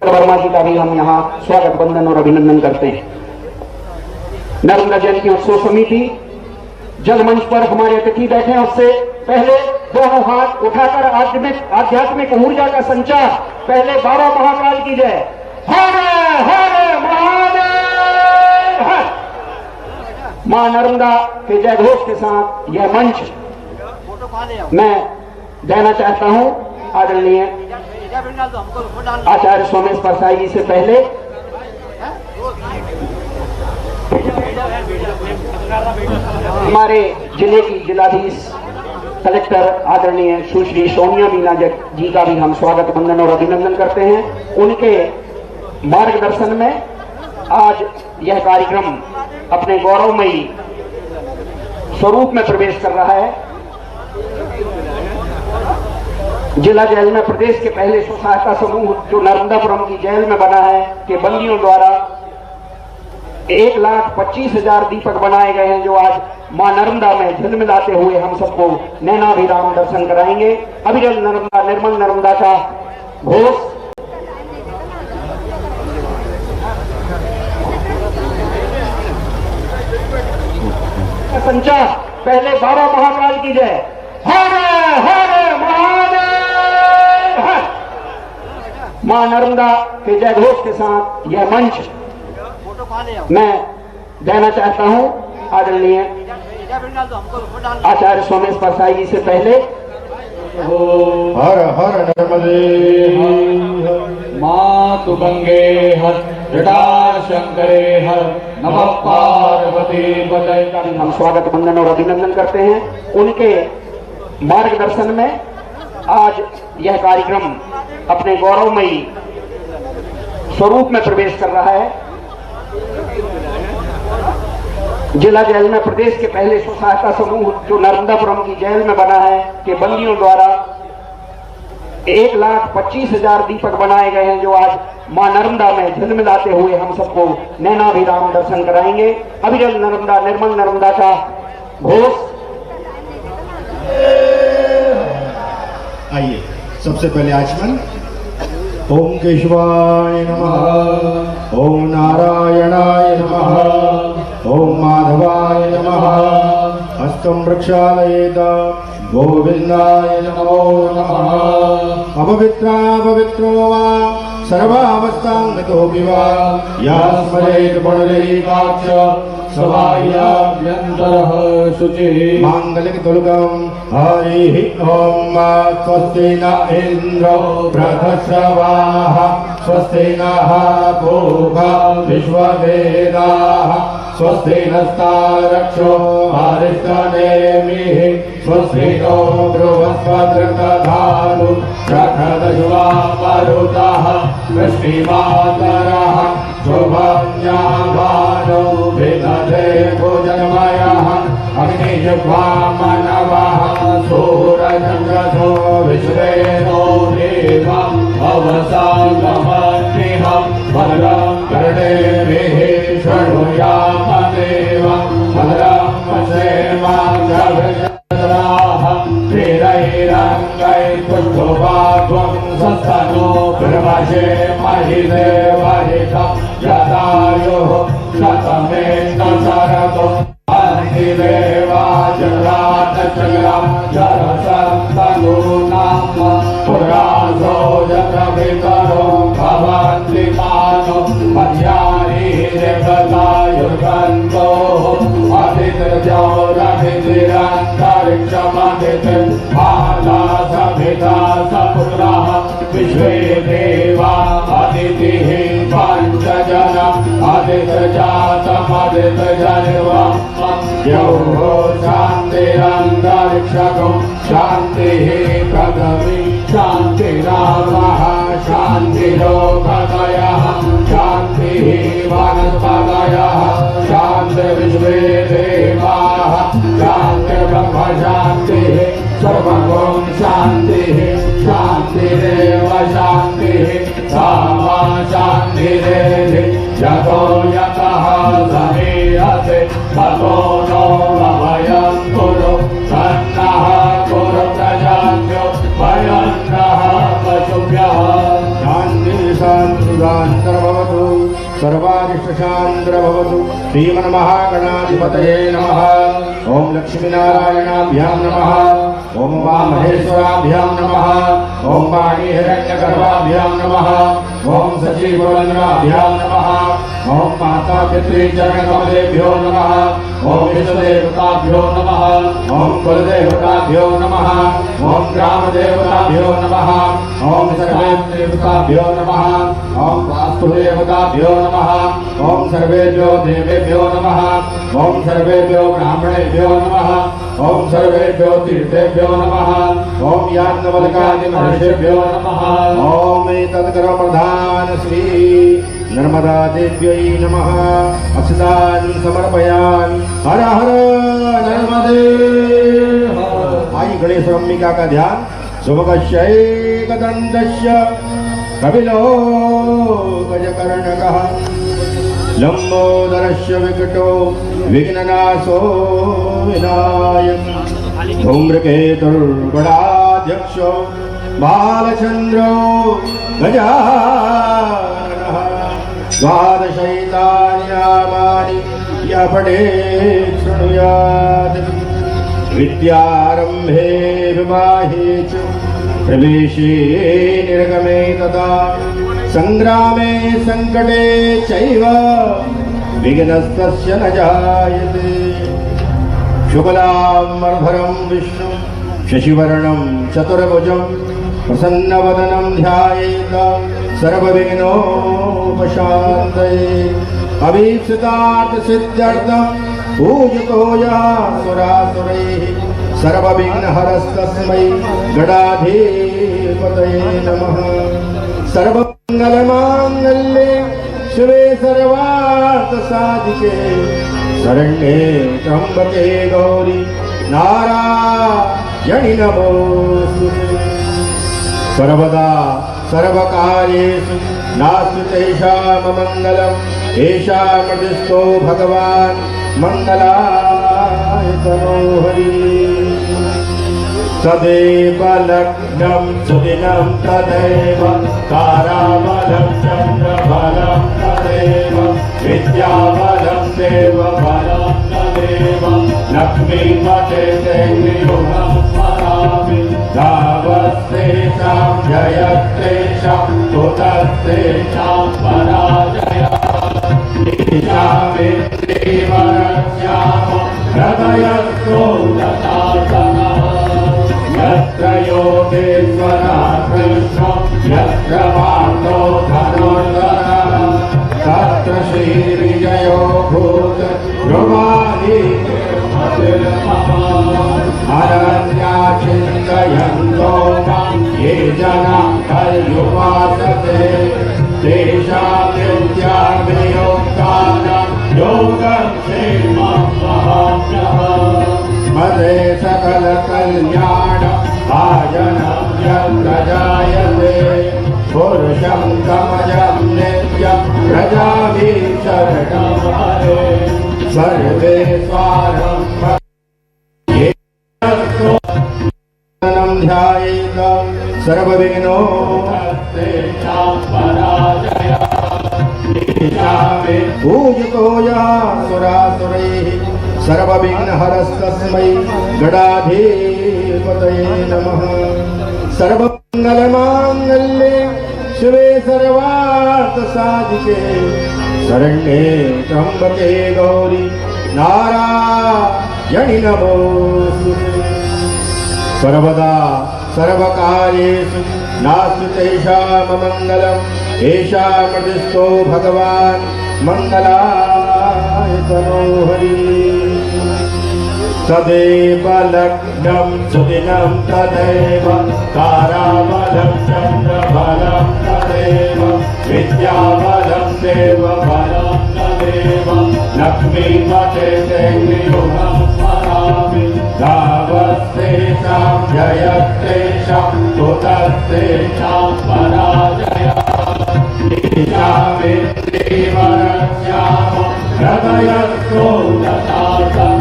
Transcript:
वर्मा जी का भी हम यहाँ स्वागत वंदन और अभिनंदन करते हैं। नर्मदा जयंती उत्सव समिति जल मंच पर हमारे अतिथि बैठे हैं, उससे पहले दोनों हाथ उठाकर आध्यात्मिक ऊर्जा का संचार। पहले बाबा महाकाल की जय, हर हर महादेव हर। मां नर्मदा के जय घोष के साथ यह मंच मैं देना चाहता हूं आदरणीय आचार्य सोमेश परसाई जी से पहले हमारे जिले की जिलाधीश कलेक्टर आदरणीय सुश्री सोनिया मीना जी का भी हम स्वागत वंदन और अभिनंदन करते हैं। उनके मार्गदर्शन में आज यह कार्यक्रम अपने गौरवमयी स्वरूप में प्रवेश कर रहा है। जिला जेल में प्रदेश के पहले स्व सहायता समूह जो नर्मदापुरम की जेल में बना है के बंदियों द्वारा 1,25,000 दीपक बनाए गए हैं, जो आज मां नर्मदा में झिलमिलाते हुए हम सबको नैनाभिराम दर्शन कराएंगे। अविरल नर्मदा निर्मल नर्मदा का घोष संचार। पहले बाबा महाकाल की जय, हर हर महादेव हर। मां नर्मदा के जय घोष के साथ यह मंच मैं देना चाहता हूं आदरणीय आचार्य सोमेश परसाई जी से पहले हर हर नर्मदे मातु गंगे हर जटा शंकरे हर नमः पार्वती पतये का भी हम स्वागत वंदन और अभिनंदन करते हैं। उनके मार्गदर्शन में आज यह कार्यक्रम अपने गौरवमयी स्वरूप में प्रवेश कर रहा है। जिला जेल में प्रदेश के पहले स्व सहायता समूह जो नर्मदापुरम की जेल में बना है के बंदियों द्वारा 1,25,000 दीपक बनाए गए हैं, जो आज मां नर्मदा में झिलमिलाते हुए हम सबको नैनाभिराम दर्शन कराएंगे। अविरल नर्मदा निर्मल नर्मदा का घोष। आइए सबसे पहले आचमन। ओम केशवाय नमः, ओम नारायणाय नमः, ओम माधवाय नमः। हस्तं प्रक्षालयेत, गोविंदाय नमो नमः। अपवित्रा पवित्रो वा सर्वावस्थां गतोऽपि वा या स्मरेत् पुंडरीकाक्ष सवायाभ्यन्तरः शुचिः। माङ्गलिकतुलकं हरिः ॐ। स्वस्ति न इन्द्रो वृद्धश्रवाः, स्वस्ति नः पूर्वा विश्ववेदाः, स्वस्ति नस्तारक्षो अरिष्टनेमिः, स्वस्ति नो बृहस्पतिर्दधातु प्रखदजुषा मरुतः वृष्टिमातरः शुभज्ञाभानो विदधे भुजन्मयः अग्निजिह्वा मनवः सूरजङ्गधो विश्वेनो देवं भवसागमन्निहं भद्रं कर्णेभिः शृणुयाम देवं भद्रं पश्येमाक्षभिर्जत्राः श्रीरैरङ्गैः पुष्पवाद्वं सस्तनो ब्रह्मशे महिदेवहितं जटायुः शतमेन्दशरतो देवाचराचक्रं जरसन्तनूनां पुरासो जगवितरो भवन्ति मानो मध्यानि जगदायुर्गन्धोः अतिर्जौरभितिरन्तरिक्षमदितिं आदासभिता सपुत्रः विश्वे देवा अदितिः पञ्चजन अदितजातमदितजन्मं यौः शान्तिरन्तरिक्षकं शान्तिः पृथिवी शान्तिरापः शान्तिरोगतयः शान्तिः वनस्पतयः शान्तिर्विश्वे देवाः शान्तिर्ब्रह्म शान्तिः सर्वगुण शान्तिः शान्तिरेव शान्तिः सामा शान्तिरेधि यतो यतः समीयते ततो नो भवयं कुरु सन्नः कुरु प्रजाभ्यो भयन्नः पशुभ्यः शान्तिः सर्वशान्तर्भवतु सर्वारिष्टशान्तर्भवतु श्रीमन्महागणाधिपतये नमः। ओम लक्ष्मीनारायणाभ्यां नमः। ओम उमामहेश्वराभ्यां नमः। ओम वाणी हिरण्यगर्भाभ्यां नमः। ओम सचिवरन्नाभ्यां नमः। ओम माता पितृचरणकमलेभ्यो नमः। ओम विश्वदेवताभ्यो नमः। ओम कुलदेवताभ्यो नमः। ओम ग्रामदेवताभ्यो नमः। ओम सर्वेदेवताभ्यो नमः। ओम वास्तुदेवताभ्यो नमः। ओम सर्वेभ्यो देवेभ्यो नमः। ओम सर्वेभ्यो ब्राह्मणेभ्यो नमः। ओम सर्वेभ्यो तीर्थेभ्यो नमः। ओम याज्ञवल्क्यादिमहर्षिभ्यो नमः। ओम एतत्कर्मप्रधान श्री नर्मदा देव्यै नमः। अक्षतान् समर्पयामि। हर हर नर्मदे हर। आई गणेश अंबिका का ध्यान। सुमुखस्यैकदन्तस्य कपिलो गजकर्णकः लंबोदरस्य विकटो विघ्ननाशो विनायकः धूम्रकेतुर्गणाध्यक्षो बालचन्द्रो गजाननः द्वादशैतानि नामानि यः पठेत् शृणुयात् विद्यारम्भे विवाहे च प्रवेशे निर्गमे तथा संग्रामे संकटे चैव विघ्नस्तस्य न जायते। शुक्लाम्बरधरं विष्णु शशिवर्णं चतुर्भुजं प्रसन्नवदनं ध्यायेत सर्वविघ्नोपशान्तये। अभीप्सितार्थसिद्ध्यर्थं पूजितो यः सुरासुरैः सर्वविघ्नहरस्तस्मै गणाधिपतये नमः। सर्वमङ्गलमाङ्गल्ये शिवे सर्वार्थसाधिके शरण्ये त्र्यम्बके गौरी नारायणि नमोऽस्तुते। सर्वदा सर्वकार्येषु नास्ति तेषाममङ्गलम् येषामदिष्टो भगवान् मङ्गलाय तनोहरि। तदेव लग्नं सुदिनं तदेव ताराबलं चन्द्रबलं तदेव विद्याबलं देवबलं तदेव लक्ष्मीपते देव्युगं स्मरामि। धावस्तेषां जयस्तेषां कुतस्तेषां पराजयः हृदयस्थो दशासनः यत्र योगेश्वरः कृष्णो यत्र पार्थो धनुर्धरः तत्र श्रीविजयो भूत ध्रुवाणि अरण्याचिन्तयन्तो मां ये जना पर्युपासते तेषां नित्याभियोक्तानां योगक्षेमं वहाम्यहम्। मदे सकलकल्याण भाजनं यत्र जायते पुरुषं कमजं नित्यं प्रजाभिः शरणं हरे। सर्वे स्वारम्भ ध्यायेत सर्वविघ्नोपशान्तये। पूजितो यः सुरासुरैः सर्वविघ्नहरस्तस्मै गणाधिपतये नमः। सर्वमङ्गलमाङ्गल्ये शिवे सर्वार्थसाधिके शरण्ये त्र्यम्बके गौरी नारायणि नमोऽस्तुते। सर्वदा सर्वकार्येषु नास्ति तेषाममङ्गलम् येषामदिष्टो भगवान् मङ्गलाय तनोहरि। तदेव लग्नं सुदिनं तदेव ताराबलं चन्द्रबलं तदेव विद्याबलं देवबलं तदेव लक्ष्मीपते देव्युगं स्मरामि। धावस्तेषां जयस्तेषां कुतस्तेषां पराजयः हृदयस्थो दशासनः